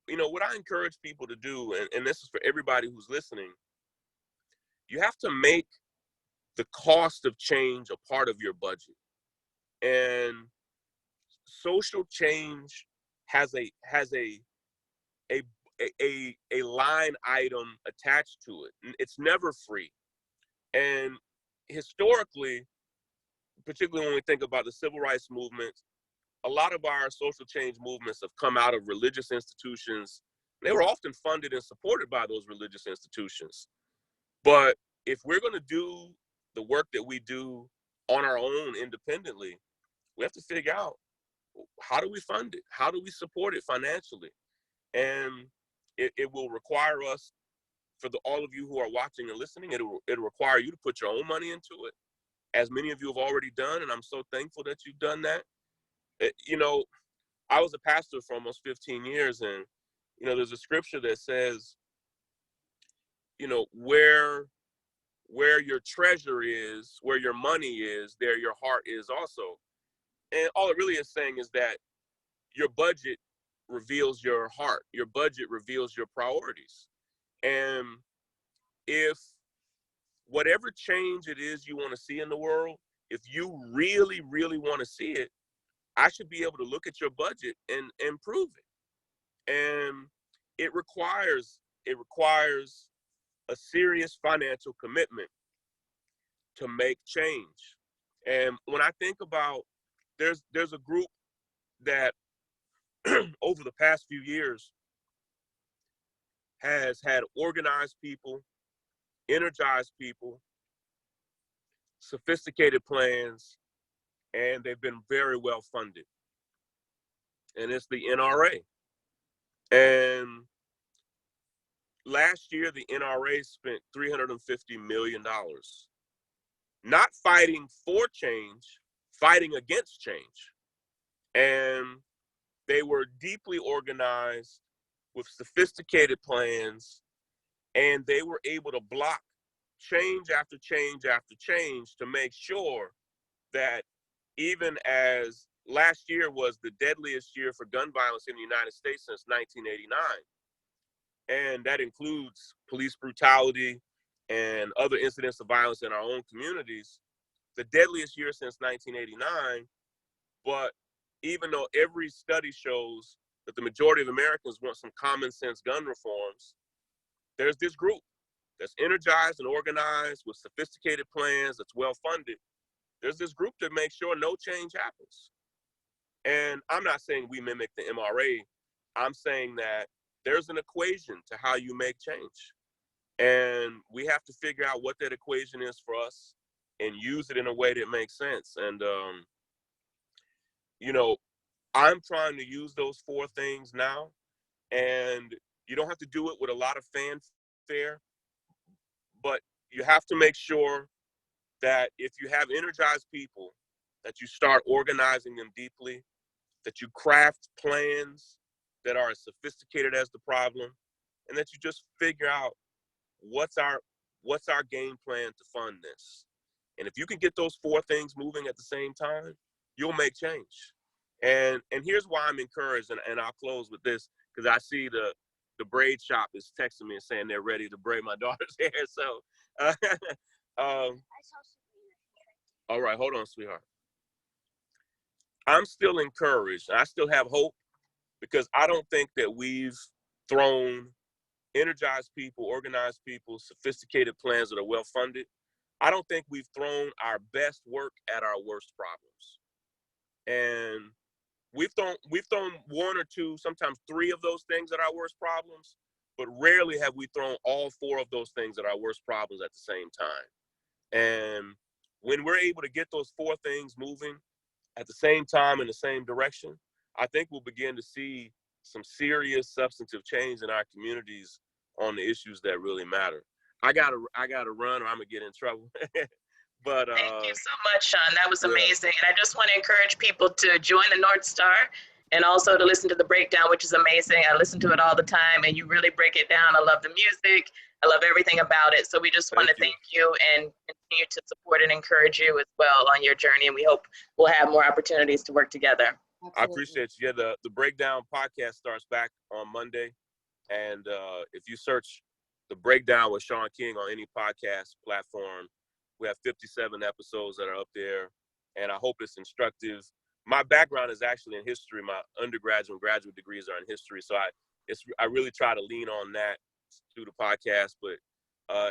you know, what I encourage people to do, and this is for everybody who's listening, you have to make the cost of change a part of your budget. And social change has a line item attached to it. It's never free. And historically, particularly when we think about the civil rights movement, a lot of our social change movements have come out of religious institutions. They were often funded and supported by those religious institutions. But if we're going to do the work that we do on our own independently, we have to figure out, how do we fund it? How do we support it financially? And it will require us, for all of you who are watching and listening, it'll require you to put your own money into it, as many of you have already done, and I'm so thankful that you've done that. You know, I was a pastor for almost 15 years, and, you know, there's a scripture that says, you know, where your treasure is, where your money is, there your heart is also. And all it really is saying is that your budget reveals your heart. Your budget reveals your priorities. And if whatever change it is you want to see in the world, if you really, really want to see it, I should be able to look at your budget and improve it. And it requires a serious financial commitment to make change. And when I think about, there's a group that over the past few years has had organized people, energized people, sophisticated plans, and they've been very well funded. And it's the NRA. And last year, the NRA spent $350 million, not fighting for change, fighting against change. And they were deeply organized with sophisticated plans, and they were able to block change after change after change to make sure that, even as last year was the deadliest year for gun violence in the United States since 1989, and that includes police brutality and other incidents of violence in our own communities, the deadliest year since 1989. But even though every study shows that the majority of Americans want some common sense gun reforms, there's this group that's energized and organized with sophisticated plans, that's well funded. There's this group that makes sure no change happens. And I'm not saying we mimic the MRA. I'm saying that there's an equation to how you make change. And we have to figure out what that equation is for us and use it in a way that makes sense. And, you know, I'm trying to use those four things now. And you don't have to do it with a lot of fanfare, but you have to make sure that if you have energized people, that you start organizing them deeply, that you craft plans that are as sophisticated as the problem, and that you just figure out what's our game plan to fund this. And if you can get those four things moving at the same time, you'll make change. And here's why I'm encouraged, and I'll close with this, because I see the braid shop is texting me and saying they're ready to braid my daughter's hair. So, all right, hold on, sweetheart. I'm still encouraged. I still have hope, because I don't think that we've thrown energized people, organized people, sophisticated plans that are well-funded. I don't think we've thrown our best work at our worst problems. And we've thrown one or two, sometimes three of those things at our worst problems, but rarely have we thrown all four of those things at our worst problems at the same time. And when we're able to get those four things moving at the same time in the same direction, I think we'll begin to see some serious substantive change in our communities on the issues that really matter. I gotta run, or I'm gonna get in trouble. But Thank you so much, Shaun. That was yeah. amazing. And I just want to encourage people to join the North Star and also to listen to the breakdown, which is amazing. I listen to it all the time, and you really break it down. I love the music. I love everything about it. So we just want to thank you and continue to support and encourage you as well on your journey. And we hope we'll have more opportunities to work together. Absolutely. I appreciate you. Yeah, the Breakdown podcast starts back on Monday. And if you search the Breakdown with Shaun King on any podcast platform, we have 57 episodes that are up there, and I hope it's instructive. My background is actually in history. My undergraduate and graduate degrees are in history, so I really try to lean on that through the podcast. But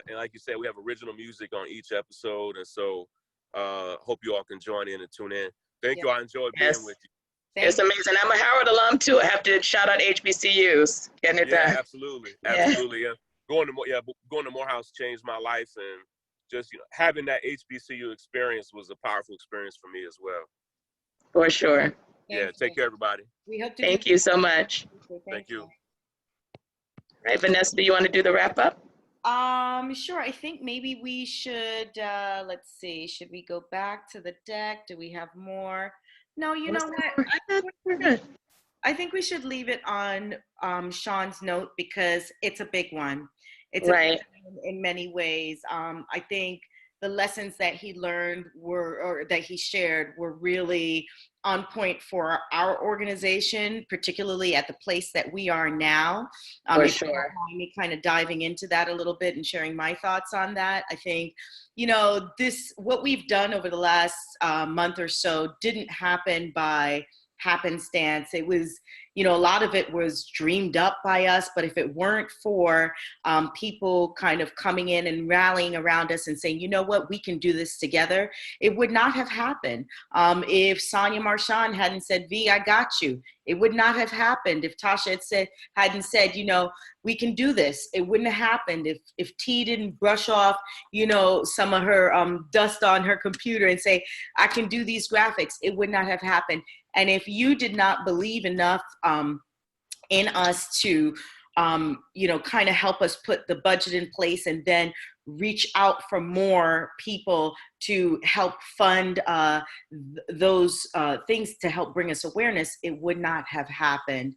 and like you said, we have original music on each episode, and so hope you all can join in and tune in. Thank you. I enjoyed being with you. It's amazing. I'm a Howard alum too. I have to shout out HBCUs. Getting it done. Absolutely. Yeah. Going to Morehouse changed my life, and just having that HBCU experience was a powerful experience for me as well. For sure. Take care, everybody. We hope to. Thank you so much. Thank you. All right, Vanessa, do you want to do the wrap up? Sure. I think maybe we should. Let's see. Should we go back to the deck? Do we have more? No. You know what? We're good. I think we should leave it on Shaun's note, because it's a big one. It's right. In many ways. I think the lessons that he learned or that he shared were really on point for our organization, particularly at the place that we are now. For sure. Me kind of diving into that a little bit and sharing my thoughts on that. I think, what we've done over the last month or so didn't happen by happenstance. It was, a lot of it was dreamed up by us, but if it weren't for people kind of coming in and rallying around us and saying, you know what, we can do this together, it would not have happened. If Sonia Marchand hadn't said, V, I got you, it would not have happened. If Tasha hadn't said, we can do this, it wouldn't have happened. If T didn't brush off, some of her dust on her computer and say, I can do these graphics, it would not have happened. And if you did not believe enough in us to, kind of help us put the budget in place and then reach out for more people to help fund those things to help bring us awareness, it would not have happened.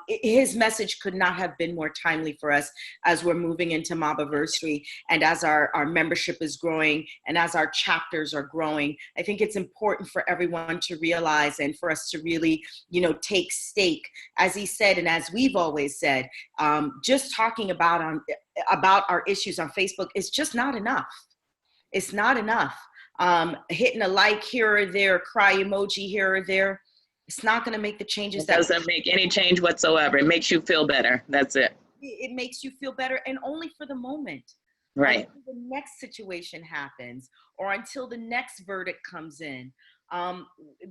His message could not have been more timely for us as we're moving into MOBBiversary, and as our membership is growing and as our chapters are growing. I think it's important for everyone to realize and for us to really, take stake, as he said, and as we've always said, just talking about our issues on Facebook is just not enough. It's not enough. Hitting a like here or there, cry emoji here or there, it's not going to make the changes. It doesn't make any change whatsoever. It makes you feel better. That's it. It makes you feel better, and only for the moment. Right. Until the next situation happens, or until the next verdict comes in.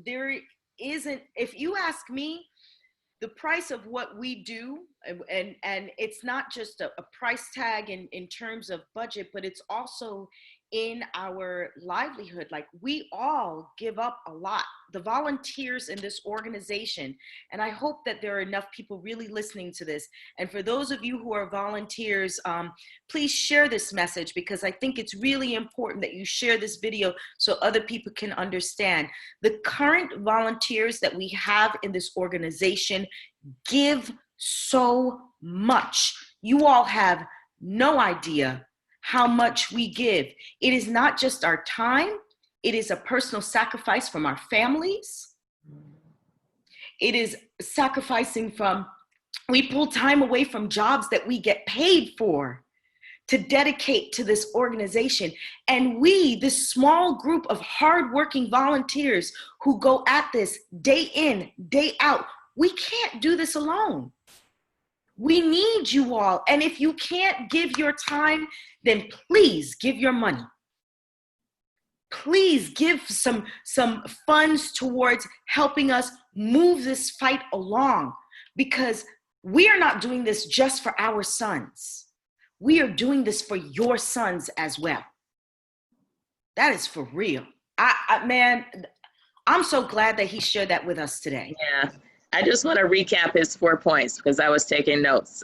There isn't, if you ask me, the price of what we do, and it's not just a price tag in terms of budget, but it's also in our livelihood. Like, we all give up a lot. The volunteers in this organization, and I hope that there are enough people really listening to this. And for those of you who are volunteers, please share this message, because I think it's really important that you share this video so other people can understand. The current volunteers that we have in this organization give so much. You all have no idea how much we give. It is not just our time, It is a personal sacrifice from our families. It is sacrificing from, we pull time away from jobs that we get paid for to dedicate to this organization. And we, this small group of hardworking volunteers who go at this day in, day out, we can't do this alone. We need you all. And if you can't give your time, then please give your money. Please give some funds towards helping us move this fight along, because we are not doing this just for our sons. We are doing this for your sons as well. That is for real. Man, I'm so glad that he shared that with us today. Yeah, I just want to recap his 4 points because I was taking notes.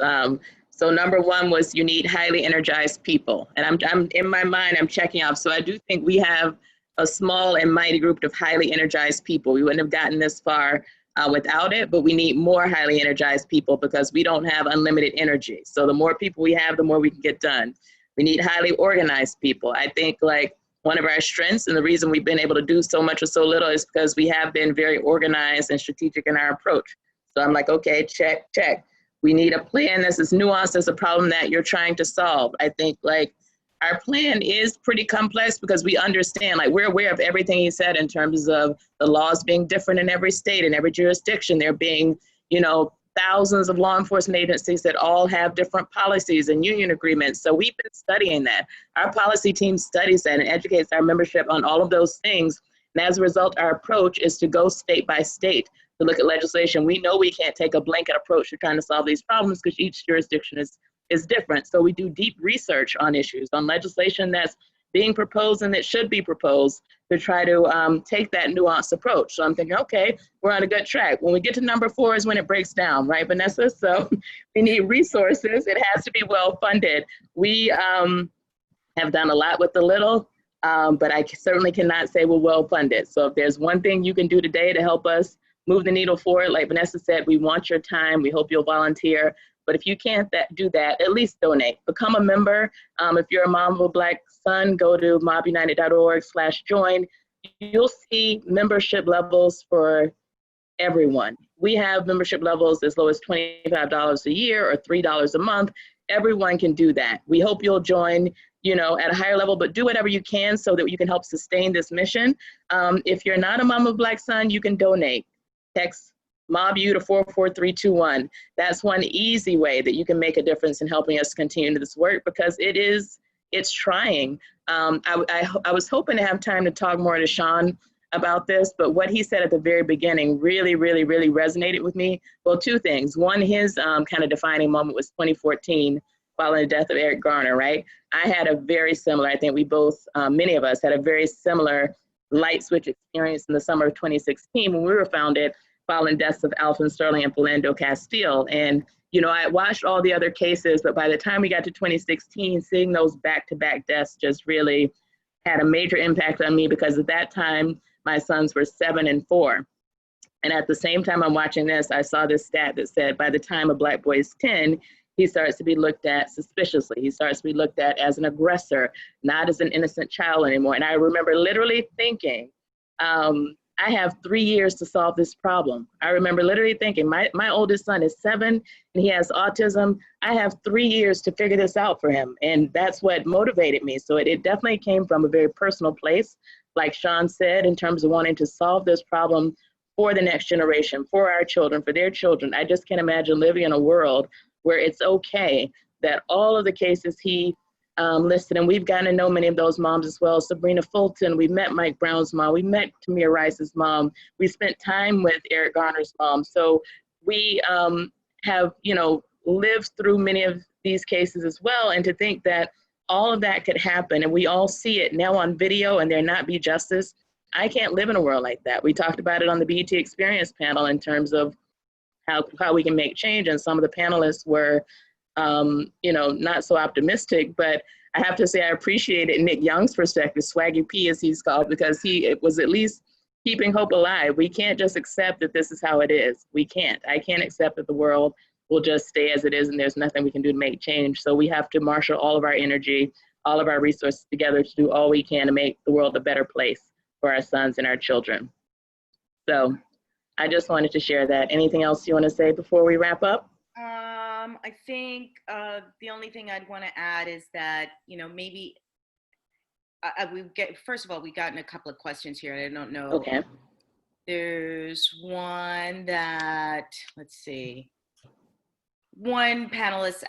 So number 1 was you need highly energized people. And I'm in my mind, I'm checking off. So I do think we have a small and mighty group of highly energized people. We wouldn't have gotten this far without it, but we need more highly energized people because we don't have unlimited energy. So the more people we have, the more we can get done. We need highly organized people. I think like one of our strengths and the reason we've been able to do so much with so little is because we have been very organized and strategic in our approach. So I'm like, okay, check, check. We need a plan that's as nuanced as a problem that you're trying to solve. I think like our plan is pretty complex because we understand, like we're aware of everything he said in terms of the laws being different in every state, in every jurisdiction, there being, you know, thousands of law enforcement agencies that all have different policies and union agreements. So we've been studying that. Our policy team studies that and educates our membership on all of those things. And as a result, our approach is to go state by state to look at legislation. We know we can't take a blanket approach to trying to solve these problems because each jurisdiction is different. So we do deep research on issues, on legislation that's being proposed and that should be proposed to try to take that nuanced approach. So I'm thinking, okay, we're on a good track. When we get to number 4 is when it breaks down, right, Vanessa? So we need resources. It has to be well funded. We have done a lot with the little, but I certainly cannot say we're well funded. So if there's one thing you can do today to help us move the needle forward, like Vanessa said, we want your time. We hope you'll volunteer. But if you can't do that, at least donate. Become a member. If you're a mom of a Black son, go to mobbunited.org/join. You'll see membership levels for everyone. We have membership levels as low as $25 a year or $3 a month. Everyone can do that. We hope you'll join, you know, at a higher level, but do whatever you can so that you can help sustain this mission. If you're not a mom of a Black son, you can donate. Text MOBB to 44321. That's one easy way that you can make a difference in helping us continue this work because it's trying. I was hoping to have time to talk more to Shaun about this, but what he said at the very beginning really, really, really resonated with me. Well, 2 things. One, his kind of defining moment was 2014 following the death of Eric Garner, right? I had a very similar, I think we both, many of us had a very similar light switch experience in the summer of 2016 when we were founded following deaths of Alvin Sterling and Philando Castile. And, you know, I watched all the other cases, but by the time we got to 2016, seeing those back-to-back deaths just really had a major impact on me because at that time, my sons were 7 and 4. And at the same time I'm watching this, I saw this stat that said by the time a Black boy is 10, he starts to be looked at suspiciously. He starts to be looked at as an aggressor, not as an innocent child anymore. And I remember literally thinking, I have 3 years to solve this problem. I remember literally thinking, my oldest son is 7 and he has autism. I have 3 years to figure this out for him. And that's what motivated me. So it definitely came from a very personal place, like Shaun said, in terms of wanting to solve this problem for the next generation, for our children, for their children. I just can't imagine living in a world where it's okay that all of the cases he listed, and we've gotten to know many of those moms as well. Sabrina Fulton, we met Mike Brown's mom, we met Tamir Rice's mom, we spent time with Eric Garner's mom. So we have, you know, lived through many of these cases as well. And to think that all of that could happen and we all see it now on video and there not be justice, I can't live in a world like that. We talked about it on the BET Experience panel in terms of how we can make change. And some of the panelists were, you know, not so optimistic, but I have to say I appreciated Nick Young's perspective, Swaggy P as he's called, because it was at least keeping hope alive. We can't just accept that this is how it is. We can't. I can't accept that the world will just stay as it is and there's nothing we can do to make change. So we have to marshal all of our energy, all of our resources together to do all we can to make the world a better place for our sons and our children. So I just wanted to share that. Anything else you want to say before we wrap up? I think the only thing I'd want to add is that, maybe first of all, we've gotten a couple of questions here. I don't know. Okay. There's one that, let's see. One panelist,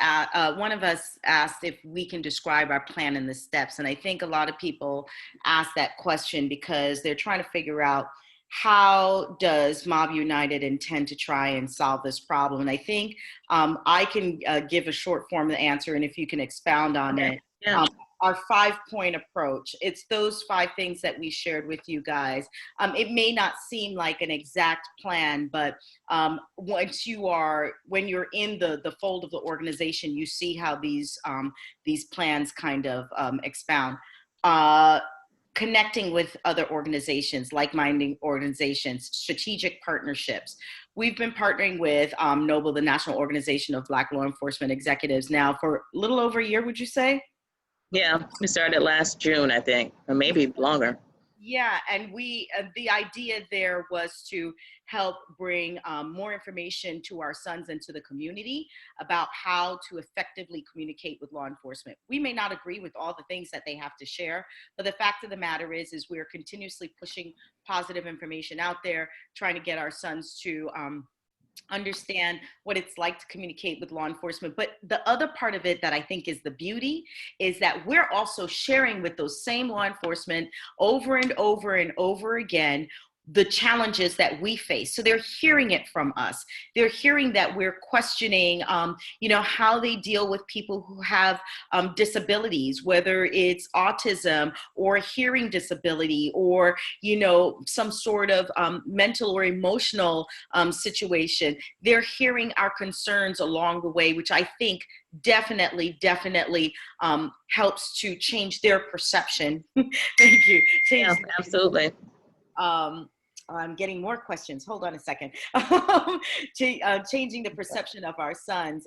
one of us asked if we can describe our plan and the steps. And I think a lot of people ask that question because they're trying to figure out, how does MOBB United intend to try and solve this problem? And I think I can give a short form of the answer, and if you can expound on it. Yeah. Our 5-point approach. It's those 5 things that we shared with you guys. It may not seem like an exact plan, but when you're in the fold of the organization, you see how these plans kind of expound. Connecting with other organizations, like-minded organizations, strategic partnerships. We've been partnering with MOBB, the National Organization of Black Law Enforcement Executives, now for a little over a year, would you say? Yeah, we started last June, I think, or maybe longer. Yeah, and the idea there was to help bring more information to our sons and to the community about how to effectively communicate with law enforcement. We may not agree with all the things that they have to share, but the fact of the matter is we're continuously pushing positive information out there, trying to get our sons to understand what it's like to communicate with law enforcement. But the other part of it that I think is the beauty is that we're also sharing with those same law enforcement over and over and over again the challenges that we face. So they're hearing it from us. They're hearing that we're questioning, how they deal with people who have disabilities, whether it's autism or hearing disability or, some sort of mental or emotional situation. They're hearing our concerns along the way, which I think definitely helps to change their perception. Thank you. Yeah, absolutely. I'm getting more questions. Hold on a second. Changing the perception of our sons.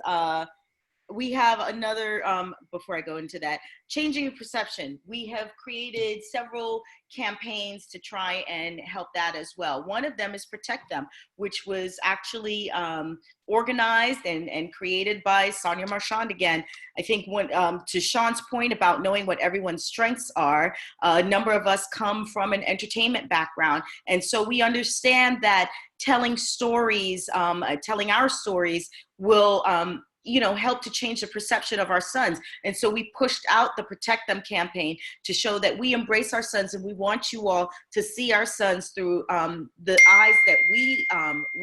We have another, before I go into that, changing perception. We have created several campaigns to try and help that as well. One of them is Protect Them, which was actually organized and created by Sonia Marchand again. I think to Shaun's point about knowing what everyone's strengths are, a number of us come from an entertainment background. And so we understand that telling stories, telling our stories will help to change the perception of our sons. And so we pushed out the Protect Them campaign to show that we embrace our sons and we want you all to see our sons through the eyes that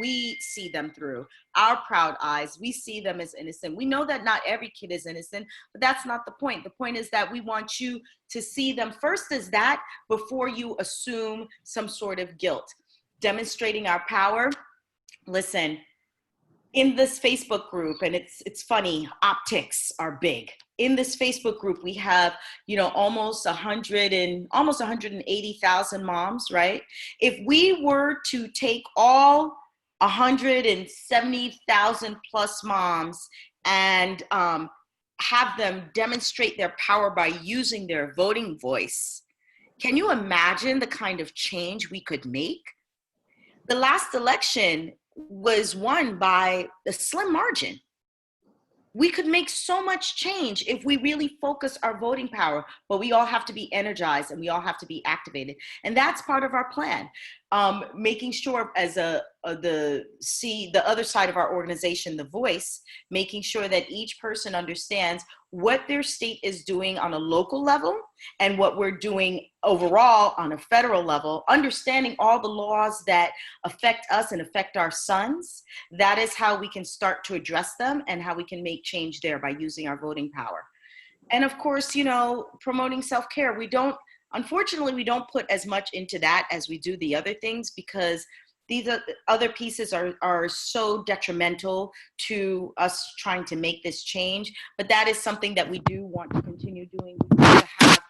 we see them through, our proud eyes. We see them as innocent. We know that not every kid is innocent, but that's not the point. The point is that we want you to see them first as that before you assume some sort of guilt. Demonstrating our power. Listen, in this Facebook group, and it's funny, optics are big. In this Facebook group, we have, almost 180,000 moms, right? If we were to take all 170,000 plus moms and have them demonstrate their power by using their voting voice, can you imagine the kind of change we could make? The last election was won by a slim margin. We could make so much change if we really focus our voting power, but we all have to be energized and we all have to be activated. And that's part of our plan. Making sure as the other side of our organization, the voice, making sure that each person understands what their state is doing on a local level and what we're doing overall on a federal level, understanding all the laws that affect us and affect our sons. That is how we can start to address them and how we can make change there by using our voting power. And of course, promoting self-care. Unfortunately, we don't put as much into that as we do the other things because these other pieces are so detrimental to us trying to make this change. But that is something that we do want to continue doing. We used to have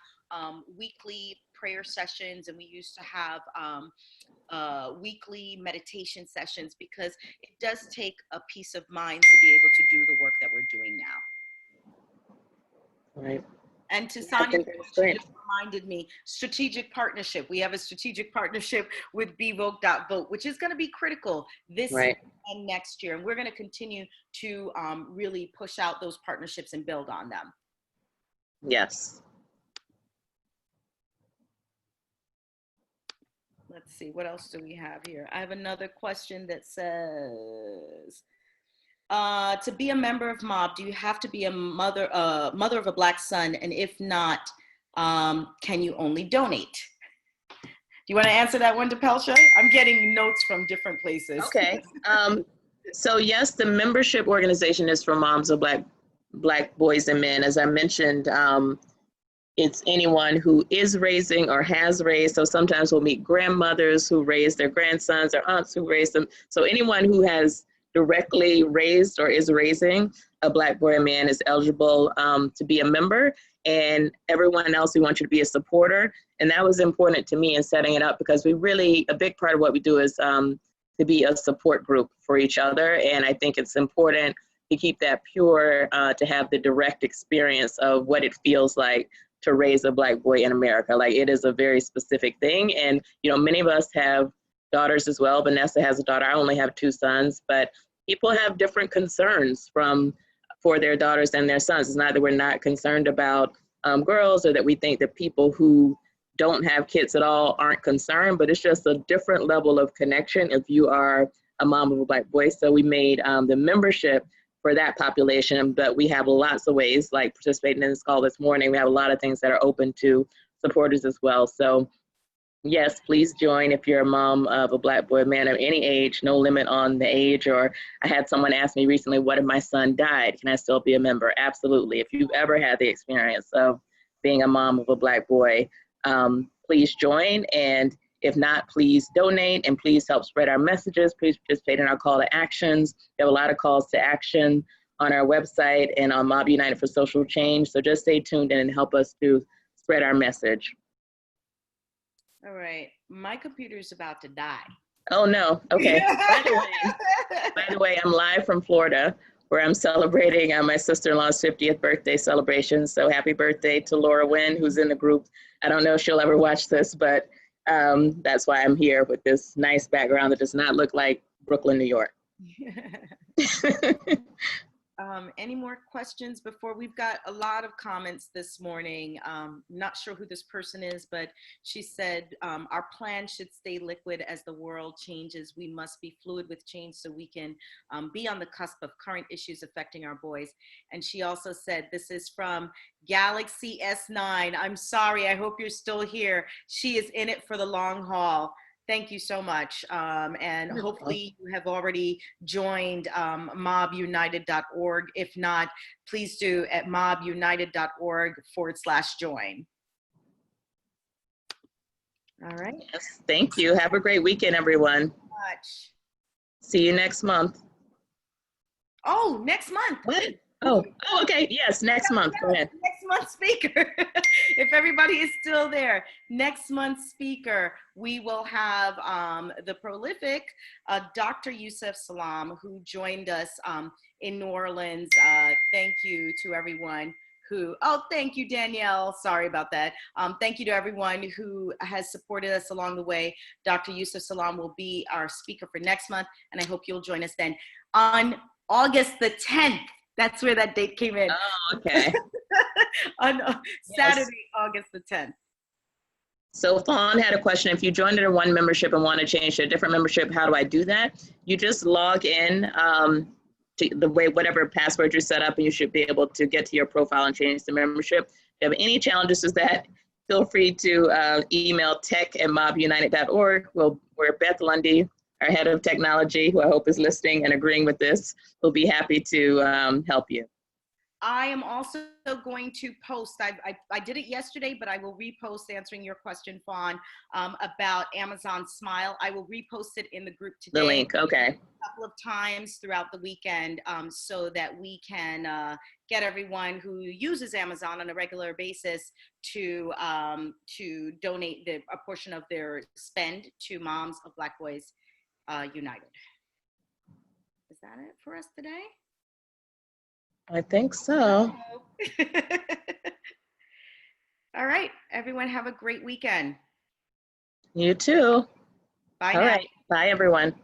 weekly prayer sessions, and we used to have weekly meditation sessions because it does take a peace of mind to be able to do the work that we're doing now. Right. And to I Sonia's think that's question, great. just reminded me, strategic partnership. We have a strategic partnership with BVote.vote, which is going to be critical this year Right. and next year. And we're going to continue to really push out those partnerships and build on them. Yes. Let's see, what else do we have here? I have another question that says, to be a member of MOBB, do you have to be a mother of a Black son? And if not, can you only donate? Do you want to answer that one, Depelsha? I'm getting notes from different places. Okay. So yes, the membership organization is for moms of Black boys and men. As I mentioned, it's anyone who is raising or has raised. So sometimes we'll meet grandmothers who raise their grandsons or aunts who raise them. So anyone who has directly raised or is raising a Black boy or man is eligible to be a member. And everyone else, we want you to be a supporter. And that was important to me in setting it up, because we really, a big part of what we do is to be a support group for each other. And I think it's important to keep that pure, to have the direct experience of what it feels like to raise a Black boy in America. Like, it is a very specific thing. And, you know, many of us have daughters as well. Vanessa has a daughter. I only have 2 sons, but people have different concerns for their daughters and their sons. It's not that we're not concerned about girls, or that we think that people who don't have kids at all aren't concerned, but it's just a different level of connection if you are a mom of a Black boy. So we made the membership for that population, but we have lots of ways, like participating in this call this morning. We have a lot of things that are open to supporters as well. So yes, please join if you're a mom of a Black boy or man of any age, no limit on the age. Or I had someone ask me recently, what if my son died? Can I still be a member? Absolutely. If you've ever had the experience of being a mom of a Black boy, please join. And if not, please donate, and please help spread our messages. Please participate in our call to actions. We have a lot of calls to action on our website and on MOBB United for Social Change. So just stay tuned in and help us to spread our message. All right, my computer's about to die. Oh no, okay. By the way, I'm live from Florida, where I'm celebrating my sister-in-law's 50th birthday celebration. So happy birthday to Laura Wynn, who's in the group. I don't know if she'll ever watch this, but that's why I'm here with this nice background that does not look like Brooklyn, New York. Any more questions before? We've got a lot of comments this morning. Not sure who this person is, but she said, our plan should stay liquid as the world changes. We must be fluid with change so we can be on the cusp of current issues affecting our boys. And she also said, this is from Galaxy S9. I'm sorry, I hope you're still here. She is in it for the long haul. Thank you so much. And hopefully you have already joined mobbunited.org. If not, please do at mobbunited.org/join. All right. Yes, thank you. Have a great weekend, everyone. Much. See you next month. Oh, next month. What? Oh, okay. Yes, next month. Go ahead. Next month's speaker. If everybody is still there, next month's speaker, we will have the prolific Dr. Yusuf Salam, who joined us in New Orleans. Thank you to everyone who, oh, thank you, Danielle. Sorry about that. Thank you to everyone who has supported us along the way. Dr. Yusuf Salam will be our speaker for next month, and I hope you'll join us then. On August the 10th, that's where that date came in. Oh, okay. On Saturday, yes. August the 10th. So Fawn had a question. If you joined under one membership and want to change to a different membership, how do I do that? You just log in to the way, whatever password you set up, and you should be able to get to your profile and change the membership. If you have any challenges with that, feel free to email tech@mobbunited.org. We're Beth Lundy, our head of technology, who I hope is listening and agreeing with this. We'll be happy to help you. I am also going to post, I did it yesterday, but I will repost answering your question, Fawn, about Amazon Smile. I will repost it in the group today. The link, okay. A couple of times throughout the weekend so that we can get everyone who uses Amazon on a regular basis to donate a portion of their spend to Moms of Black Boys United. Is that it for us today? I think so. everyone have a great weekend. You too. Bye All now. right. Bye, everyone.